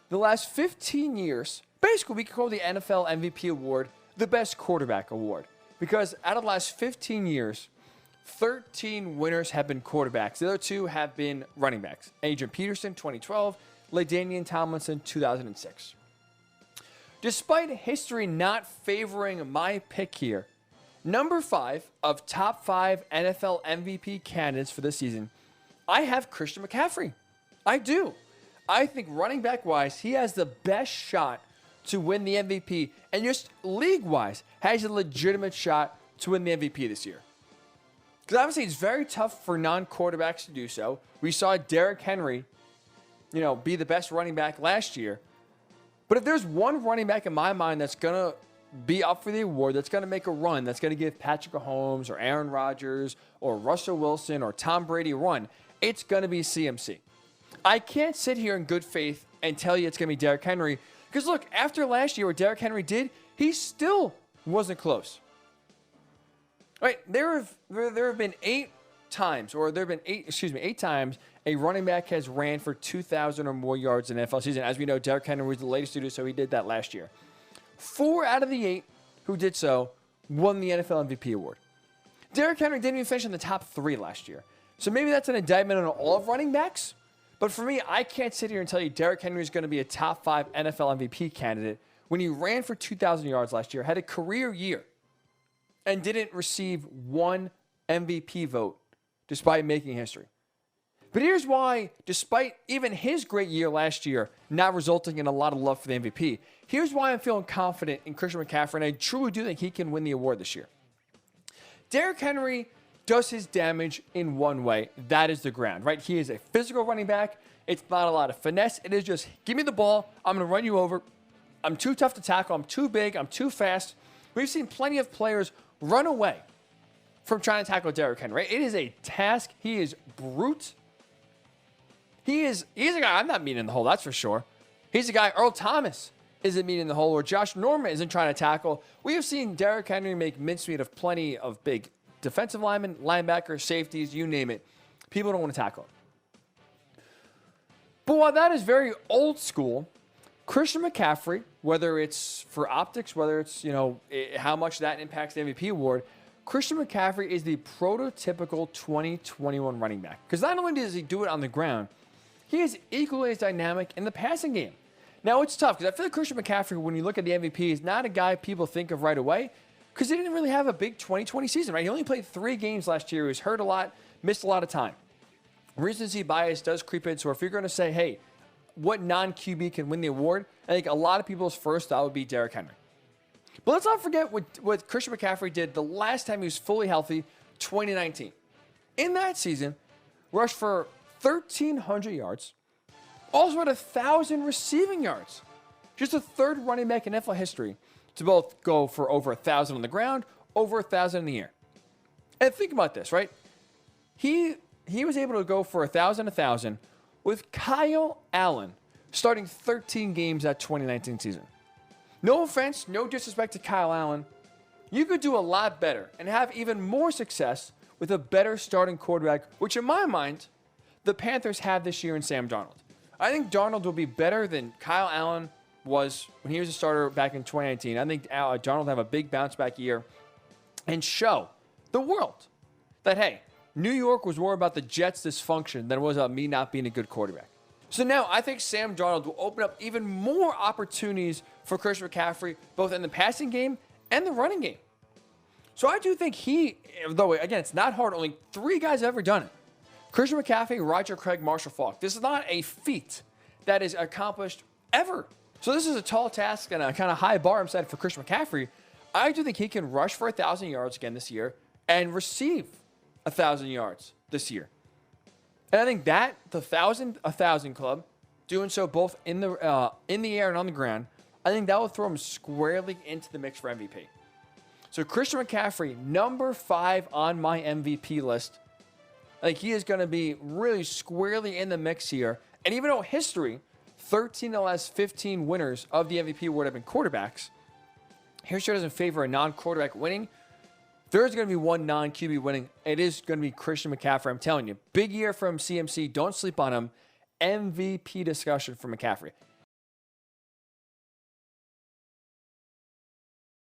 the last 15 years, basically we could call the NFL MVP award the best quarterback award. Because out of the last 15 years, 13 winners have been quarterbacks. The other 2 have been running backs. Adrian Peterson, 2012, LaDainian Tomlinson, 2006. Despite history not favoring my pick here, number 5 of top 5 NFL MVP candidates for this season, I have Christian McCaffrey. I do. I think running back-wise, he has the best shot to win the MVP, and just league-wise, has a legitimate shot to win the MVP this year. Because obviously it's very tough for non-quarterbacks to do so. We saw Derrick Henry, be the best running back last year. But if there's one running back in my mind that's going to be up for the award, that's going to make a run, that's going to give Patrick Mahomes or Aaron Rodgers or Russell Wilson or Tom Brady a run, it's going to be CMC. I can't sit here in good faith and tell you it's going to be Derrick Henry. Because look, after last year what Derrick Henry did, he still wasn't close. Right? There have been 8 times a running back has ran for 2,000 or more yards in the NFL season. As we know, Derrick Henry was the latest to do so. He did that last year. 4 out of the 8 who did so won the NFL MVP award. Derrick Henry didn't even finish in the top 3 last year. So maybe that's an indictment on all of running backs. But for me, I can't sit here and tell you Derrick Henry is going to be a top 5 NFL MVP candidate when he ran for 2,000 yards last year, had a career year, and didn't receive 1 MVP vote despite making history. But here's why, despite even his great year last year not resulting in a lot of love for the MVP, here's why I'm feeling confident in Christian McCaffrey, and I truly do think he can win the award this year. Derrick Henry does his damage in one way. That is the ground, right? He is a physical running back. It's not a lot of finesse. It is just, give me the ball. I'm going to run you over. I'm too tough to tackle. I'm too big. I'm too fast. We've seen plenty of players run away from trying to tackle Derrick Henry, right? It is a task. He is brute. He's a guy I'm not meeting in the hole, that's for sure. He's a guy Earl Thomas isn't meeting in the hole, or Josh Norman isn't trying to tackle. We have seen Derrick Henry make mincemeat of plenty of big defensive linemen, linebackers, safeties, you name it. People don't want to tackle him. But while that is very old school, Christian McCaffrey, whether it's for optics, whether it's, how much that impacts the MVP award, Christian McCaffrey is the prototypical 2021 running back. Because not only does he do it on the ground, he is equally as dynamic in the passing game. Now, it's tough because I feel like Christian McCaffrey, when you look at the MVP, is not a guy people think of right away because he didn't really have a big 2020 season, right? He only played 3 games last year. He was hurt a lot, missed a lot of time. Recency bias does creep in, so if you're going to say, hey, what non-QB can win the award, I think a lot of people's first thought would be Derrick Henry. But let's not forget what Christian McCaffrey did the last time he was fully healthy, 2019. In that season, rushed for 1,300 yards, also had 1,000 receiving yards. Just the 3rd running back in NFL history to both go for over 1,000 on the ground, over 1,000 in the air. And think about this, right? He was able to go for 1,000 with Kyle Allen starting 13 games that 2019 season. No offense, no disrespect to Kyle Allen. You could do a lot better and have even more success with a better starting quarterback, which in my mind, the Panthers have this year in Sam Darnold. I think Darnold will be better than Kyle Allen was when he was a starter back in 2019. I think Darnold will have a big bounce back year and show the world that, hey, New York was more about the Jets' dysfunction than it was about me not being a good quarterback. So now I think Sam Darnold will open up even more opportunities for Christian McCaffrey, both in the passing game and the running game. So I do think though again, it's not hard, only 3 guys have ever done it. Christian McCaffrey, Roger Craig, Marshall Faulk. This is not a feat that is accomplished ever. So this is a tall task and a kind of high bar I'm setting for Christian McCaffrey. I do think he can rush for 1,000 yards again this year and receive 1,000 yards this year. And I think that the 1,000 club, doing so both in the air and on the ground, I think that will throw him squarely into the mix for MVP. So Christian McCaffrey, number 5 on my MVP list. I think he is going to be really squarely in the mix here. And even though history, 13 of the last 15 winners of the MVP award have been quarterbacks, history doesn't favor a non-quarterback winning. There's going to be one non-QB winning. It is going to be Christian McCaffrey. I'm telling you, big year from CMC. Don't sleep on him. MVP discussion for McCaffrey.